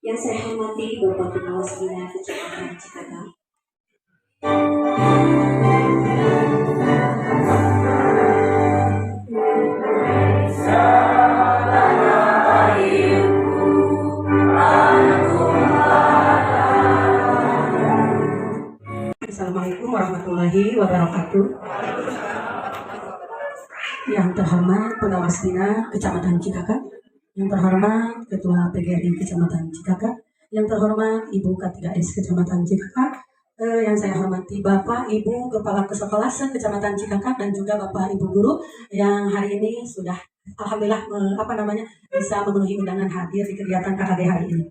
Yang saya hormati Bapak Pengawas Bina Kecamatan Cikadang. Assalamualaikum warahmatullahi wabarakatuh. Yang terhormat Pengawas Bina Kecamatan Cikakak, yang terhormat Ketua PGRI Kecamatan Cikakak, yang terhormat Ibu K3S Kecamatan Cikakak, yang saya hormati Bapak Ibu Kepala Kesekolasan Kecamatan Cikakak, dan juga Bapak Ibu Guru yang hari ini sudah alhamdulillah bisa memenuhi undangan hadir di kegiatan KKD hari ini.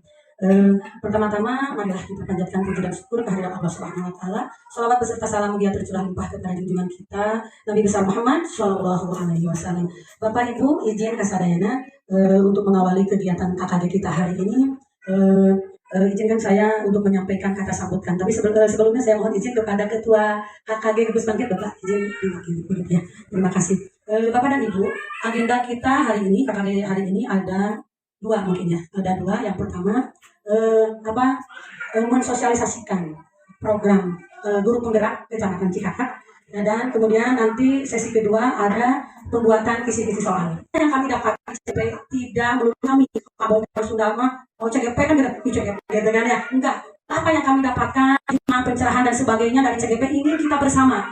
Pertama-tama marilah kita panjatkan puji dan syukur kehadirat Allah Subhanahu wa taala. Salawat beserta salam dia tercurah limpah kepada junjungan kita Nabi besar Muhammad sallallahu alaihi wasallam. Bapak Ibu, izin kasadayana untuk mengawali kegiatan KKD kita hari ini. Izinkan saya untuk menyampaikan kata sambutan. Tapi sebelumnya saya mohon izin kepada Ketua KKG Gugus Bangkit, Bapak izin diwakili ya. Terima kasih. Bapak dan Ibu, agenda kita hari ini KKD hari ini ada dua mungkin ya. Ada dua. Yang pertama mensosialisasikan program guru penggerak Kecamatan Cikakak, dan kemudian nanti sesi kedua ada pembuatan kisi-kisi soal. Yang kami dapat CGP tidak melulu kami mau Sunda mah mau CGP kan CGP gitu kan ya, enggak. Apa yang kami dapatkan pencerahan dan sebagainya dari CGP ingin kita bersama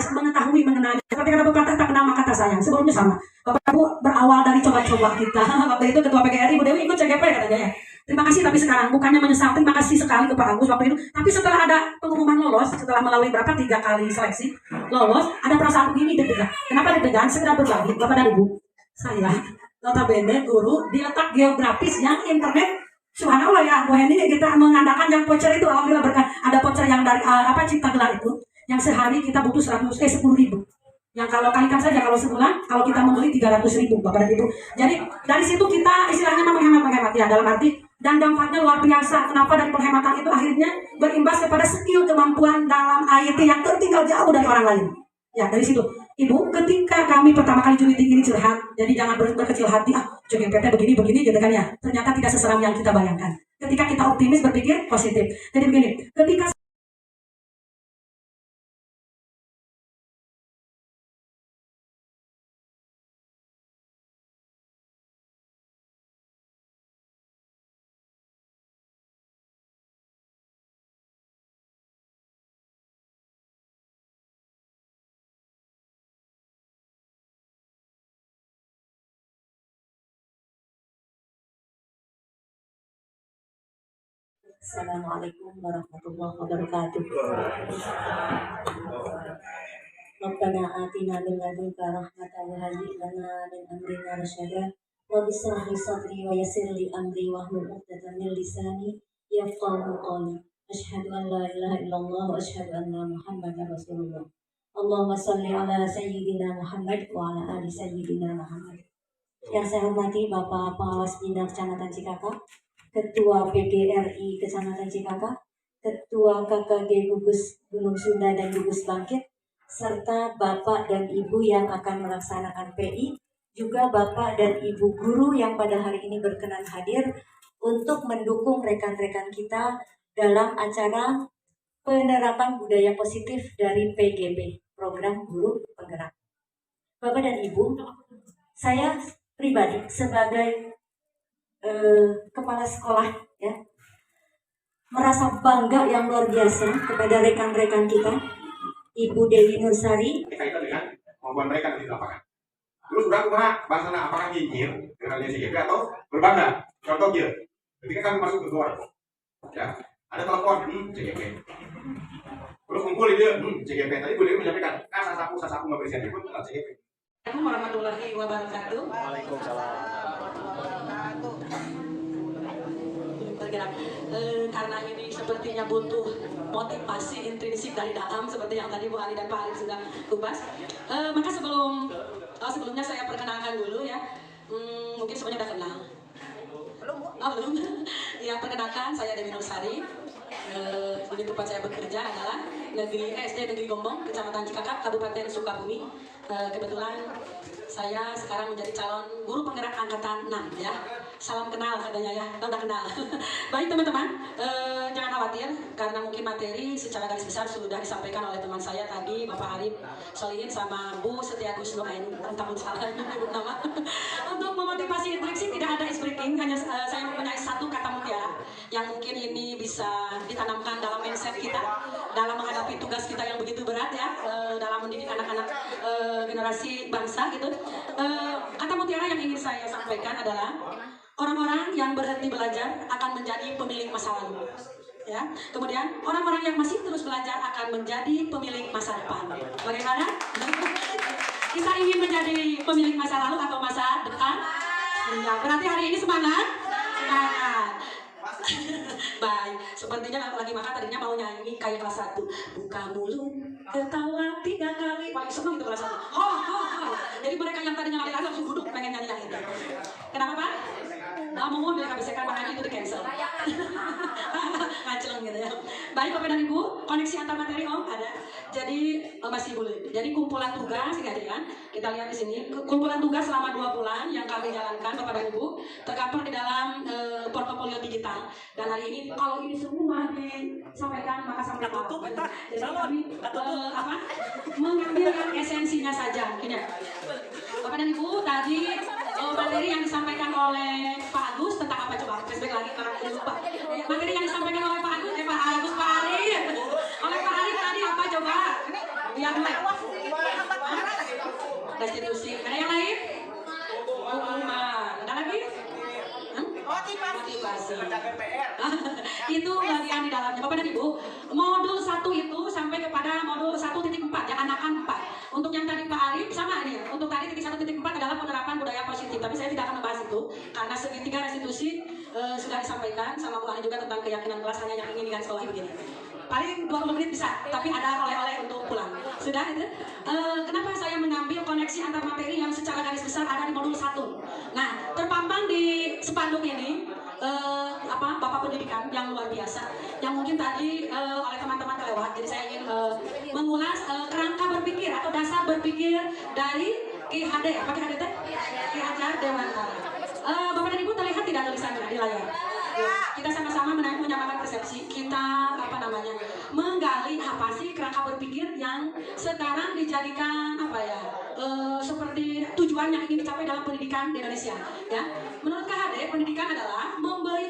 mengetahui mengenai seperti kata pepatah tak kenal maka tak sayang. Sebelumnya sama Bapak Ibu berawal dari coba-coba kita waktu itu Ketua PGRI Bu Dewi ikut CGP katanya ya. Terima kasih, tapi sekarang bukannya menyesal, terima kasih sekali ke Pak Agus waktu itu. Tapi setelah ada pengumuman lolos, setelah melalui 3 kali seleksi lolos, ada perasaan begini deg-degan. Kenapa deg-degan? Segera berbagi Bapak dan Ibu. Saya notabene guru di letak geografis yang internet subhanallah ya, Bu Henny kita mengadakan yang voucher itu alhamdulillah berkah. Ada voucher yang dari Cipta Gelar itu, yang sehari kita butuh 10.000. Yang kalau kalikan saja kalau sebulan, kalau kita membeli 300.000 Bapak dan Ibu. Jadi dari situ kita istilahnya menghemat ya, dalam arti dan dampaknya luar biasa. Kenapa? Dari penghematan itu akhirnya berimbas kepada skill kemampuan dalam IT yang tertinggal jauh dari orang lain. Ya dari situ, Ibu, ketika kami pertama kali meeting ini curhat, jadi jangan berkecil hati, CGPT begini gitu kan ya. Ternyata tidak seseram yang kita bayangkan. Ketika kita optimis berpikir positif. Jadi begini, ketika Assalamualaikum warahmatullahi wabarakatuh. Rabbana atina min ladunka rahmatan wa hayyi lana min amrina rasyada wa bishrah li sadri wa yassir li amri wa hlul 'uqdatam min lisani yafqahu qawli. Asyhadu an la ilaha illallah wa asyhadu anna Muhammadar Rasulullah. Allahumma shalli ala sayyidina Muhammad wa ala ali sayyidina Muhammad. Yang saya hormati Bapak Pengawas Bina Kecamatan Cikakak, Ketua PGRI Kecamatan Cikakak, Ketua KKG Gugus Gunung Sunda dan Gugus Bangkit, serta Bapak dan Ibu yang akan melaksanakan PI, juga Bapak dan Ibu guru yang pada hari ini berkenan hadir untuk mendukung rekan-rekan kita dalam acara penerapan budaya positif dari PGP, Program Guru Penggerak. Bapak dan Ibu, saya pribadi sebagai kepala sekolah ya merasa bangga yang luar biasa kepada rekan-rekan kita, Ibu Dewi Nursari. Kaitan dengan kemampuan mereka di lapangan. Terus berapa bahasanya apakah nyinyir dengan CGP atau berbangga? Contoh dia, ketika kami masuk ke luar, ya ada telepon CGP. Terus ngumpul dia CGP. Tadi Bu Dewi menyampaikan, sasapu nggak berisian ikut CGP. Assalamualaikum warahmatullahi wabarakatuh. Waalaikumsalam. Bergerak karena ini sepertinya butuh motivasi intrinsik dari dalam seperti yang tadi Bu Ali dan Pak Arif sudah kupas. Maka sebelumnya saya perkenalkan dulu ya. Mungkin semuanya udah kenal. Belum? Ya, perkenalkan saya Dewi Nursari. Jadi tempat saya bekerja adalah SD Negeri Gombong, Kecamatan Cikakap, Kabupaten Sukabumi. Kebetulan saya sekarang menjadi calon guru penggerak angkatan 6 ya. Salam kenal katanya ya, kita udah kenal. Baik teman-teman, jangan khawatir karena mungkin materi secara garis besar sudah disampaikan oleh teman saya tadi, Bapak Arif Solihin sama Bu Setiagus Nuain, entah salah menyebut nama. Untuk memotivasi interaksi tidak ada ice breaking, hanya saya mempunyai satu kata mutiara yang mungkin ini bisa ditanamkan dalam mindset kita dalam menghadapi tugas kita yang begitu berat ya, dalam mendidik anak-anak generasi bangsa gitu. Kata mutiara yang ingin saya sampaikan adalah orang-orang yang berhenti belajar akan menjadi pemilik masa lalu. Ya, kemudian orang-orang yang masih terus belajar akan menjadi pemilik masa depan. Bagaimana? Kita ingin menjadi pemilik masa lalu atau masa depan? Ya, berarti hari ini semangat? Semangat. Baik, sepertinya lagi makan tadinya mau nyanyi kayak kelas 1. Buka mulut, ketawa 3 kali. Paling seneng itu kelas 1. Jadi mereka yang tadinya lari-lari langsung duduk pengen nyanyi yang itu. Kenapa Pak? Nah, mau bilang kebiasaan makanya itu di cancel. Ngaceleng gitu ya. Baik Bapak dan Ibu, koneksi antar materi ada. Jadi masih boleh. Jadi kumpulan tugas ya. Kita lihat di sini kumpulan tugas selama 2 bulan yang kami jalankan Bapak dan Ibu tercover di dalam portofolio digital. Dan hari ini kalau ini semua disampaikan maka sampai tutup. Jadi kami mengambilkan esensinya saja. Gini ya. Bapak dan Ibu tadi materi yang disampaikan oleh Pak Agus tentang apa coba? Flashback lagi karena lupa. Materi yang disampaikan oleh Pak Arif oleh Pak Arif tadi apa coba? Lihat mulai. Restitusi. Ada yang lain? Hukuman. Ada lagi? Motivasi. Itu bagian di dalamnya Bapak dan Ibu. Modul 1 itu sampai kepada modul 1.4 yang anakan 4. Untuk yang tadi Pak Arif sama ini. Untuk tadi titik 1.4 adalah penerapan budaya positif. Tapi saya tidak akan membahas itu karena segitiga restitusi sudah disampaikan sama Bu Ani juga tentang keyakinan kelas hanya yang ingin digarisbawahi begini. Paling 20 menit bisa, tapi ada oleh-oleh untuk pulang. Sudah itu. Kenapa saya mengambil koneksi antar materi yang secara garis besar ada di modul 1. Nah, terpampang di spanduk ini Bapak Pendidikan yang luar biasa yang mungkin tadi oleh teman-teman kelewat. Jadi saya ingin mengulas kerangka berpikir atau dasar berpikir dari Ki HD. Apa Ki HD teh? Ki Hajar Dewantara. Bapak dan Ibu terlihat tidak tulisannya di layar? Kita sama-sama menyamakan persepsi. Kita menggali apa sih kerangka berpikir yang sekarang dijadikan seperti tujuan yang ingin dicapai dalam pendidikan di Indonesia. Ya, menurut KHD pendidikan adalah memberi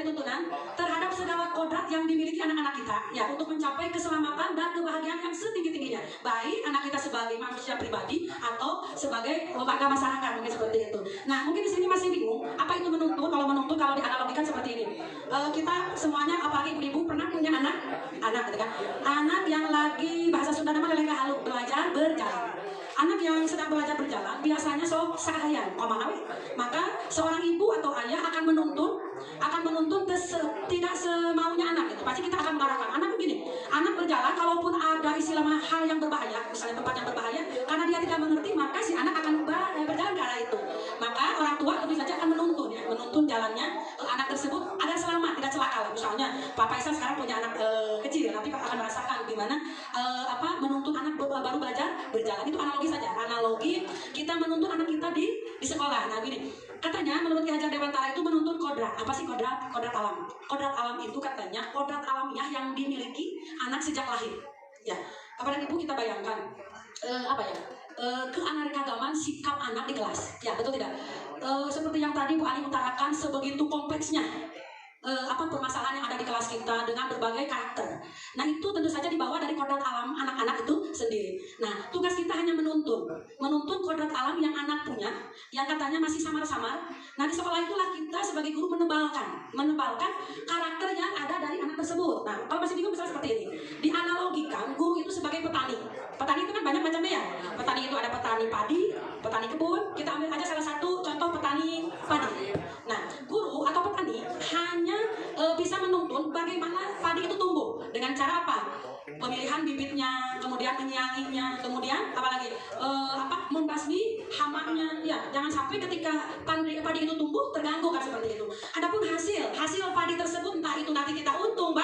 tuntunan terhadap segala kodrat yang dimiliki anak-anak kita ya untuk mencapai keselamatan dan kebahagiaan yang setinggi-tingginya, baik anak kita sebagai manusia pribadi atau sebagai lembaga masyarakat mungkin seperti itu. Nah, mungkin di sini masih bingung apa itu menuntut. Kalau dianalogikan seperti ini, kita semuanya apalagi ibu-ibu pernah punya anak gitu kan, anak yang lagi bahasa Sunda nama leleng halu belajar berjalan. Anak yang sedang belajar berjalan biasanya sakahayan, maka seorang ibu atau ayah akan menuntun tidak semaunya anak gitu. Pasti kita akan mengarahkan anak begini. Anak berjalan kalaupun ada istilah hal yang berbahaya, misalnya tempat yang berbahaya, karena dia tidak mengerti maka si anak akan berjalan ke arah itu. Maka orang tua tentu saja akan menuntun jalannya anak tersebut agar selamat, tidak celaka. Misalnya Papa Isa sekarang punya anak kecil, nanti akan merasakan gimana menuntun anak baru belajar berjalan. Itu analogi saja. Analogi kita menuntun anak kita di sekolah. Nah gini, katanya menurut Ki Hajar Dewantara itu menuntun kodrat. Apa sih kodrat? Kodrat alam. Kodrat alam itu katanya kodrat alamiah yang dimiliki anak sejak lahir. Ya, Bapak dan Ibu kita bayangkan keanekaragaman sikap anak di kelas. Ya, betul tidak? Seperti yang tadi Bu Ani utarakan, sebegitu kompleksnya permasalahan yang ada di kelas kita dengan berbagai karakter. Nah, itu tentu saja dibawa dari kodrat alam anak-anak itu sendiri. Nah, tugas kita hanya menuntun kodrat alam yang anak punya, yang katanya masih samar-samar. Nah, di sekolah itulah kita sebagai guru menebalkan karakter yang ada dari anak tersebut. Nah, kalau masih bingung misalnya seperti ini, dianalogikan guru itu sebagai petani. Petani itu kan banyak macamnya ya. Petani itu ada petani padi, petani kebun. Kita ambil aja salah satu contoh petani padi. Nah, guru atau petani hanya bisa menuntun bagaimana padi itu tumbuh dengan cara apa? Pemilihan bibitnya, kemudian menyianginya, kemudian apalagi membasmi hamanya. Ya, jangan sampai ketika padi itu tumbuh terganggu kan seperti itu. Adapun hasil padi tersebut entah itu nanti kita untung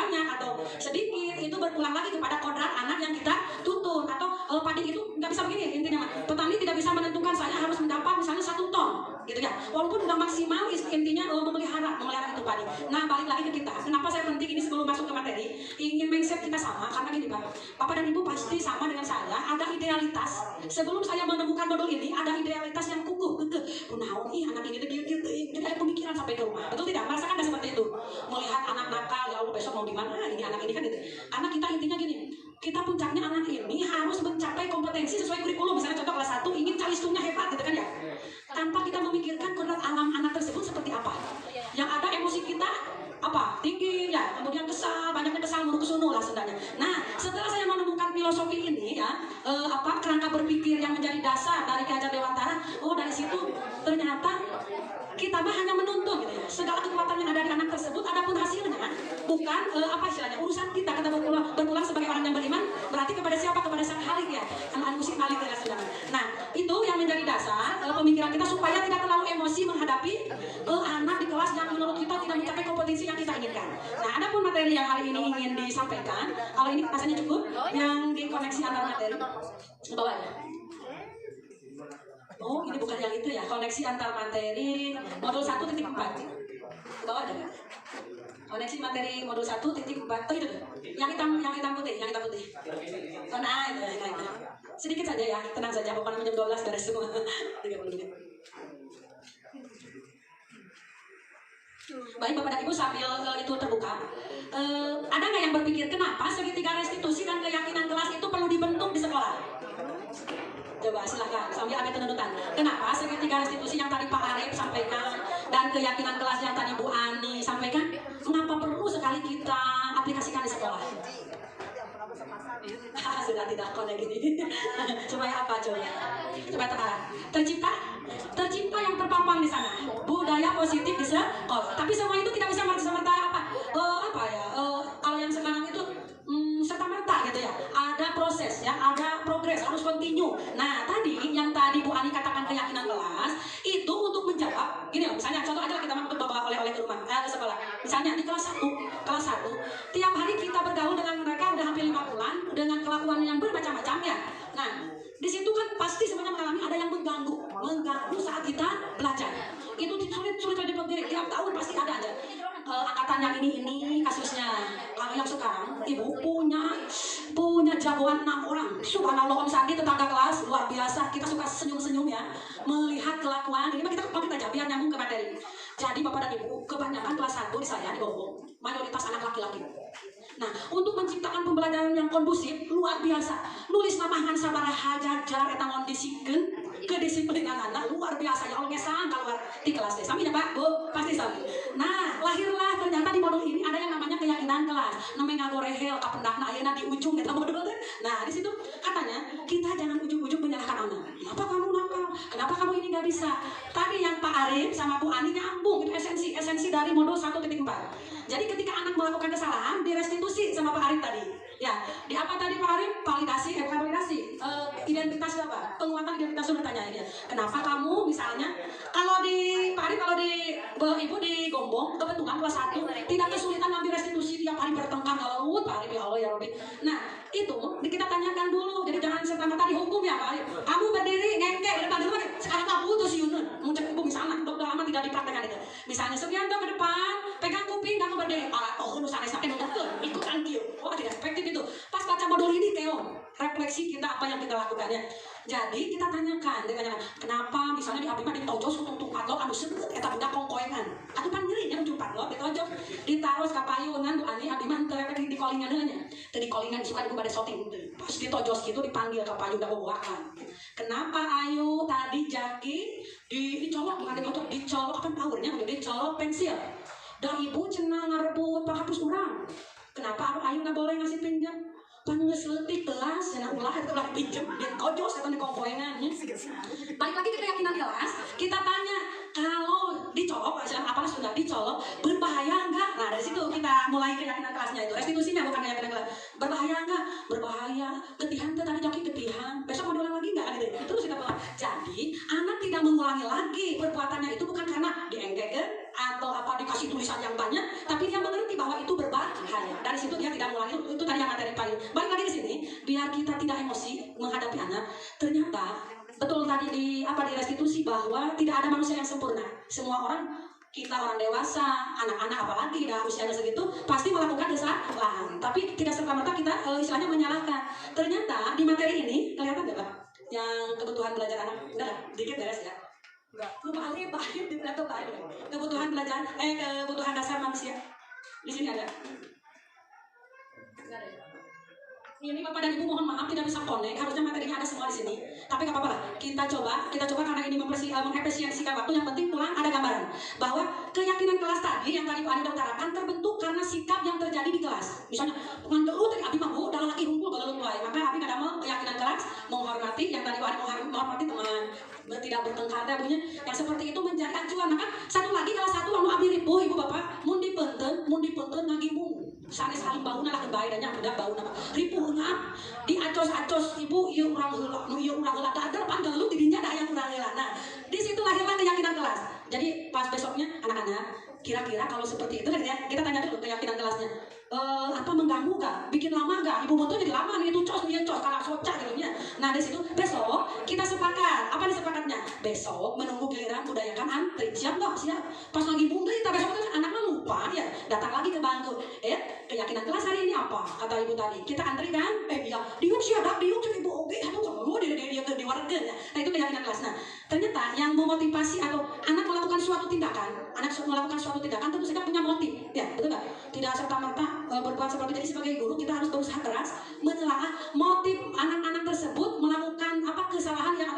berulang lagi kepada kodrat anak yang kita tuntun. Atau padi itu nggak bisa begini intinya, petani tidak bisa menentukan saya harus mendapat misalnya 1 ton gitu ya, walaupun udah maksimal intinya memelihara itu padi. Nah balik lagi ke kita, kenapa saya penting ini sebelum masuk ke materi, ingin mindset kita sama, karena gini Pak, Bapak dan Ibu pasti sama dengan saya, ada idealitas sebelum saya menemukan modul ini, ada idealitas yang kukuh kekeh, naon anak ini gitu, jadi ada pemikiran sampai ke rumah, betul tidak? Merasakan ada seperti itu, melihat anak nakal, ya Allah besok mau di mana ini anak ini kan gitu. Anak kita intinya gini, kita puncaknya anak ini harus mencapai kompetensi sesuai kurikulum, misalnya contoh kelas 1 ingin calistunnya hebat gitu kan ya, tanpa kita memikirkan kodrat alam anak tersebut seperti apa. Yang ada emosi kita apa tinggi ya, kemudian kesal, banyaknya kesal mulu kesunu lah sebenarnya. Nah setelah saya menemukan filosofi ini ya, kerangka berpikir yang menjadi dasar dari Ki Hajar Dewantara, dari situ ternyata kita mah hanya menuntun gitu ya, segala kekuatan yang ada di anak tersebut, adapun hasilnya bukan istilahnya urusan kita. Kita berpulang sebagai orang yang beriman, berarti kepada siapa? Kepada Sang Khalik ya, Al-Musik Khalik ya saudara. Nah itu yang menjadi dasar pemikiran kita supaya tidak terlalu emosi menghadapi anak di kelas yang menurut kita tidak mencapai kompetensi yang kita inginkan. Nah adapun materi yang hari ini ingin disampaikan, kalau ini rasanya cukup, yang dikoneksi antar materi bawah ya. Oh ini bukan yang itu ya, koneksi antar materi modul 1.4 bawah ada nggak? Koneksi materi modul 1.4 oh itu yang hitam putih. Oh, nah itu sedikit saja ya, tenang saja, pokoknya jam 12 beres semua 30 menit. Baik Bapak dan Ibu, sambil itu terbuka, ada nggak yang berpikir kenapa segitiga restitusi dan keyakinan kelas itu perlu dibentuk di sekolah? Coba silakan sambil ada tuntutan. Kenapa segitiga restitusi yang tadi Pak Arif sampaikan dan keyakinan kelas yang tadi Bu Ani sampaikan, kenapa perlu sekali kita aplikasikan di sekolah? Sudah tidak konek gini. Supaya apa coba? Coba terarah. Tercipta yang terpampang di sana. Budaya positif di sekolah. Tapi semua itu tidak bisa serta-merta kalau yang sekarang itu serta-merta gitu ya. Ada proses ya, ada progres, harus continue. Nah, yang tadi Bu Ani katakan keyakinan kelas itu untuk menjawab gini loh, misalnya contoh aja kita untuk bawa oleh-oleh ke rumah, ke sekolah. Misalnya di kelas 1, tiap hari kita bergaul dengan mereka udah hampir 5 bulan dengan kelakuan yang bermacam-macam ya. Nah, di situ kan pasti sebenarnya mengalami ada yang mengganggu saat kita belajar. Itu sulit dipungkiri, tiap tahun pasti ada aja. Angkatan yang ini kasusnya. Kalau yang sekarang ibu punya jagoan 6 orang. Subhanallah, Om Sandi tetangga kelas luar biasa. Kita suka senyum-senyum ya melihat kelakuan. Ini kita komit aja biar nyambung ke materi. Jadi Bapak dan Ibu, kebanyakan kelas 1 di saya di Gombong mayoritas anak laki-laki. Nah, untuk menciptakan pembelajaran yang kondusif luar biasa. Nulis namahan sabaraha jajar eta ngondisikeun kedisiplinan anak luar biasa ya Allah ngesan keluar di kelas deh. Sami ya Pak, Bu? Pasti sami. Nah, lahirlah ternyata di modul ini ada yang namanya keyakinan kelas. Namanya ngagorehel kapendakna ayeuna di ujung eta modul teh. Nah, di situ katanya kita jangan ujug-ujug menyalahkan anak. Kenapa kamu nakal? Kenapa kamu ini nggak bisa? Tadi yang Pak Arif sama Bu Ani nyambung, itu esensi dari modul 1.4. Jadi ketika anak melakukan kesalahan direstitusi sama Pak Arif tadi. Ya, di apa tadi Pak Arif? Validasi, identitas apa? Penguatan identitas sudah tanya dia. Kenapa kamu misalnya kalau di Pak Arif, kalau di Ibu di Gombong kebetulan kelas 1 tidak kesulitan ngambil restitusi tiap hari bertengkar kalau Pak Arif ya Allah ya Rabbi. Nah, itu kita tanyakan dulu. Jadi jangan serta-merta dihukum ya Pak Arif. Kamu berdiri ngengkek di depan dulu sekarang kamu tuh si Yunun. Muncul Ibu misalnya udah lama tidak dipraktekkan itu. Misalnya Sugianto ke depan, pegang kuping kamu berdiri. Ikutan dia. Wah, tidak efektif itu. Pas baca modul ini keong, refleksi kita apa yang kita lakukan ya. Jadi kita tanyakan, kenapa misalnya di abdi mah ditojos untuk patlok anu sebut eta budak kongkoengan. Atuh pan nyeri nya ujung patlok ditojos ditaros ka payunan Bu Ani abdi mah teu rek di kolingan heula nya. Teu di kolingan suka ku bade shooting teu. Pas ditojos kitu dipanggil ka payun da boboakan. Kenapa Ayu tadi Jaki dicolok bukan dicolok, dicolok apa powernya udah dicolok pensil. Dan ibu cenah ngarebut penghapus urang. Kenapa Ayu nggak boleh ngasih pinjam? Panges letih kelas, cenah ulah itu ulah pinjam dan kojos atau di kongkoengan. Balik lagi ke keyakinan kelas, kita tanya kalau dicolok, apa sudah dicolok berbahaya enggak? Nah dari situ kita mulai keyakinan kelasnya itu restitusinya bukan keyakinan kelas. Berbahaya enggak? Berbahaya. Ketihan tadi Jaki ketihan. Besok mau diulang lagi enggak? Gitu. Terus kita bilang. Jadi anak tidak mengulangi lagi perbuatannya itu bukan karena dienggekkan atau dikasih tulisan yang banyak, tapi dia mengerti bahwa itu berbahaya. Dari situ dia tidak mengulangi. Itu tadi yang materi paling semua orang, kita orang dewasa, anak-anak apalagi dah usianya segitu pasti melakukan kesalahan. Tapi tidak serta-merta kita istilahnya menyalahkan. Ternyata di materi ini kelihatan nggak Pak? Yang kebutuhan belajar anak, udah lah, dikit beres ya. Enggak, lupa alif di atau Pak. Kebutuhan belajar, kebutuhan dasar manusia. Di sini ada. Enggak ada ya? Ini Bapak dan Ibu mohon maaf tidak bisa connect, harusnya materinya ada semua di sini. Tapi nggak apa-apa lah, kita coba karena ini mengefisiensikan waktu. Yang penting pulang ada gambaran bahwa keyakinan kelas tadi yang tadi Pak Andi utarakan terbentuk karena sikap yang terjadi di kelas. Misalnya, tadi Abi mah dalam laki hunkul kalau lupa, maka Abi kadang mau keyakinan kelas menghormati yang tadi Pak Andi menghormati teman, tidak bertengkar punya yang seperti itu menjadi acuan. Maka satu lagi kelas satu lalu Abi ripuh Ibu Bapak, mundi penten ngagimu. Sanes saling bau lah kebaik dan yang udah bau nama ripuh ngap di acos Ibu ieu urang heula nu ieu urang heula da ada panggil lu didinya da aya urang heula. Nah, di situ lahirlah keyakinan kelas. Jadi pas besoknya anak-anak kira-kira kalau seperti itu ya kita tanya dulu keyakinan kelasnya. Apa mengganggu gak? Bikin lama gak? Ibu betul jadi lama nih itu cos karena soca gitu ya. Nah di situ besok kita sepakat. Apa disepakatnya? Besok menunggu giliran budayakan antri. Siap dong? Siap. Pas lagi bunda kita besok itu anak lupa ya. Datang lagi ke bangku. Keyakinan kelas hari ini apa? Kata ibu tadi. Kita antri kan? Iya. Diuk siapa? Diuk jadi ibu oke. Aduh kamu di warga ya. Nah itu keyakinan kelas. Nah ternyata yang memotivasi atau anak melakukan suatu tindakan, tentu saja punya motif. Ya betul nggak? Tidak serta-merta berbuat seperti itu. Jadi sebagai guru kita harus berusaha keras menelaah motif anak-anak tersebut melakukan apa kesalahan yang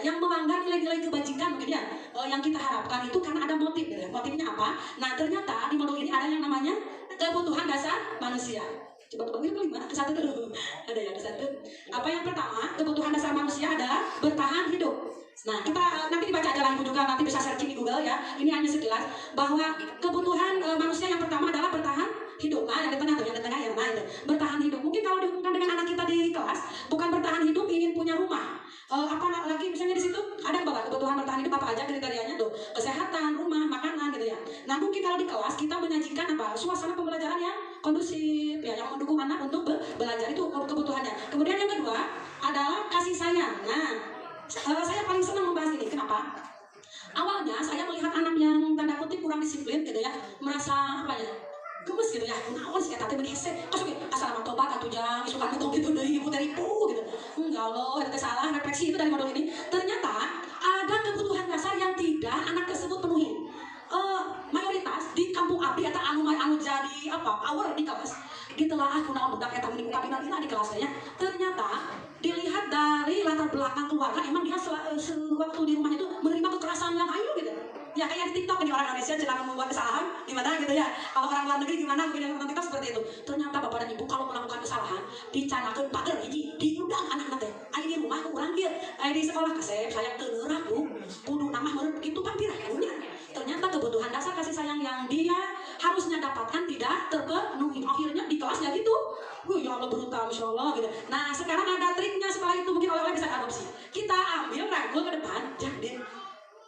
yang melanggar nilai-nilai kebajikan mungkin ya yang kita harapkan itu karena ada motif gitu. Motifnya apa? Nah ternyata di modul ini ada yang namanya kebutuhan dasar manusia. Coba gimana? Satu dulu. Ada yang satu. Apa yang pertama? Kebutuhan dasar manusia adalah bertahan hidup. Nah, kita nanti dibaca aja lagi juga, nanti bisa searching di Google ya. Ini hanya sekilas bahwa kebutuhan manusia yang pertama adalah bertahan hidup. Nah, yang di tengah ya, nah itu bertahan hidup. Mungkin kalau dihubungkan dengan anak kita di kelas, bukan bertahan hidup, ingin punya rumah. Apa lagi misalnya di situ ada Bapak kebutuhan bertahan hidup apa aja kriterianya tuh? Kesehatan, rumah, makanan gitu ya. Nah, mungkin kalau di kelas kita menyajikan apa? Suasana pembelajaran yang kondusif ya, yang mendukung anak untuk belajar itu kebutuhannya. Kemudian yang kedua adalah kasih sayang. Nah, saya paling senang membahas ini. Kenapa? Awalnya saya melihat anak yang tanda kutip kurang disiplin gitu ya, merasa apa ya, gemes gitu ya, naon sih kata teh hese, terus asal nama tobat atau jangan isukan itu gitu dari ibu gitu. Enggak loh, itu salah refleksi itu dari modul ini. Ternyata ada kebutuhan dasar yang tidak anak tersebut penuhi. Mayoritas di kampung abdi atau anu jadi power di kelas ditelaah kunaon budak eta mending kabinatna di kelasnya. Ternyata dilihat dari latar belakang keluarga emang dia sewaktu di rumah itu menerima kekerasan yang hayu gitu. Ya kayak di TikTok ini orang Indonesia jangan membuat kesalahan gimana gitu ya. Kalau orang luar negeri gimana mungkin yang nonton TikTok seperti itu. Ternyata bapak dan ibu kalau melakukan kesalahan dicanakeun pager hiji diundang anak-anak teh. Aya di rumah urang kieu, aya di sekolah kasep saya teu neurah Bu. Kudu nama meureun kitu pampir punya. Ternyata kebutuhan dasar kasih sayang yang dia harusnya dapatkan tidak terpenuhi. Akhirnya di kelas ya gitu. Ya Allah brutal Masya Allah gitu. Nah sekarang ada triknya setelah itu mungkin oleh-oleh bisa adopsi. Kita ambil rangkul ke depan, jadi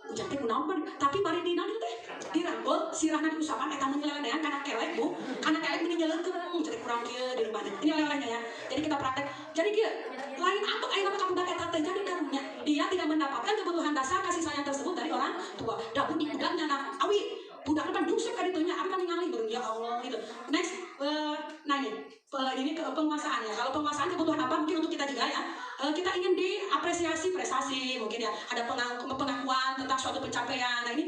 ujar teh kunaon tapi bari dina teh dirangkul sirahna diusapan eta mun lelenean kana kelek Bu. Kana kelek mending jaleungkeun jadi kurang kieu di rumah. Ini oleh-olehnya ya. Jadi kita praktek. Jadi kieu lain atuk aya nama kabudak eta teh jadi karunya. Dia tidak mendapatkan kebutuhan dasar kasih sayang tersebut dari orang tua. Da budik budaknya anak awi budak kan dusuk ka ditunya abi kan ningali beureung ya Allah gitu. Next nah ini ke penguasaan ya. Kalau penguasaan kebutuhan apa mungkin untuk kita juga ya. Kita ingin diapresiasi prestasi mungkin ya. Ada pengakuan tentang suatu pencapaian. Nah ini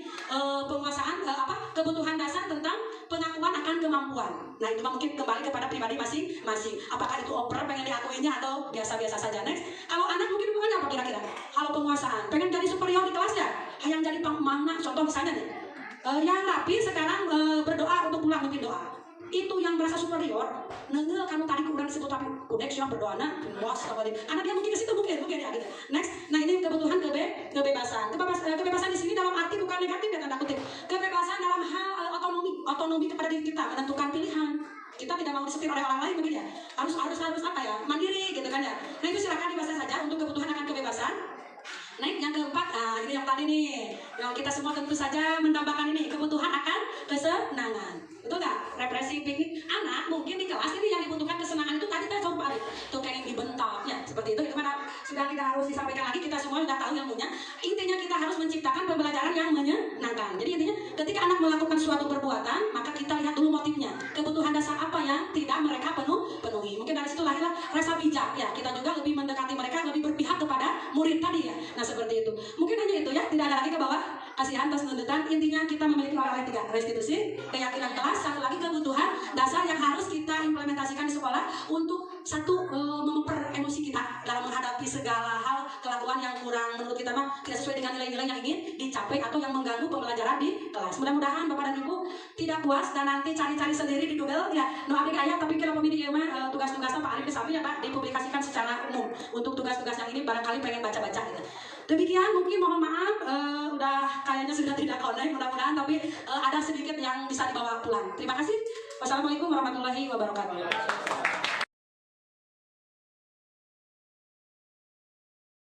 penguasaan kebutuhan dasar tentang pengakuan akan kemampuan. Nah itu mungkin kembali kepada pribadi masing-masing. Apakah itu oper pengen diakuinya atau biasa-biasa saja. Next kalau anak mungkin bukannya apa kira-kira? Kalau penguasaan pengen jadi superior di kelas ya. Yang jadi pangmana contoh misalnya nih. Yang rapi sekarang berdoa untuk pulang mungkin doa. Itu yang merasa superior, nengel kamu tadi kurang disebut tapi kudek yang berdoa puas karena dia mungkin ke situ mungkin ya gitu. Next, nah ini kebutuhan kebebasan. Kebebasan di sini dalam arti bukan negatif ya tanda kutip. Kebebasan dalam hal otonomi kepada diri kita menentukan pilihan. Kita tidak mau disetir oleh orang lain mungkin ya. Harus apa ya? Mandiri gitu kan ya. Nah itu silakan dibahas saja untuk kebutuhan akan kebebasan. Nah yang keempat, ini yang tadi nih, yang kita semua tentu saja mendambakan ini kebutuhan akan kesenangan, betul nggak? Represi piknik anak mungkin di kelas ini yang dibutuhkan kesenangan itu tadi saya coba tuh kayak dibentak ya seperti itu. Itu mana sudah sudah tidak harus disampaikan lagi, kita semua sudah tahu ilmunya. Intinya kita harus menciptakan pembelajaran yang menyenangkan. Jadi intinya ketika anak melakukan suatu perbuatan, maka kita lihat dulu motifnya, kebutuhan dasar apa yang tidak mereka penuhi. Mungkin dari situ lahirlah rasa bijak ya. Kita juga lebih mendekati mereka, lebih berpihak kepada murid tadi ya. Nah seperti itu. Mungkin hanya itu ya, tidak ada lagi ke bawah. Kasihan atas tuntutan. Intinya kita memiliki oleh 3, restitusi, keyakinan kelas, satu lagi kebutuhan dasar yang harus kita implementasikan di sekolah untuk satu memper emosi kita dalam menghadapi segala hal kelakuan yang kurang menurut kita mah tidak sesuai dengan nilai-nilai yang ingin dicapai atau yang mengganggu pembelajaran di kelas. Mudah-mudahan Bapak dan Ibu tidak puas dan nanti cari-cari sendiri di Google ya. No abdi ayah tapi kira pemilih mah tugas-tugasnya Pak Arif Kesapi ya Pak dipublikasikan secara umum untuk tugas-tugas yang ini barangkali pengen baca-baca gitu. Demikian mungkin mohon maaf udah kayaknya sudah tidak connect mudah-mudahan tapi ada sedikit yang bisa dibawa pulang. Terima kasih. Wassalamualaikum warahmatullahi wabarakatuh.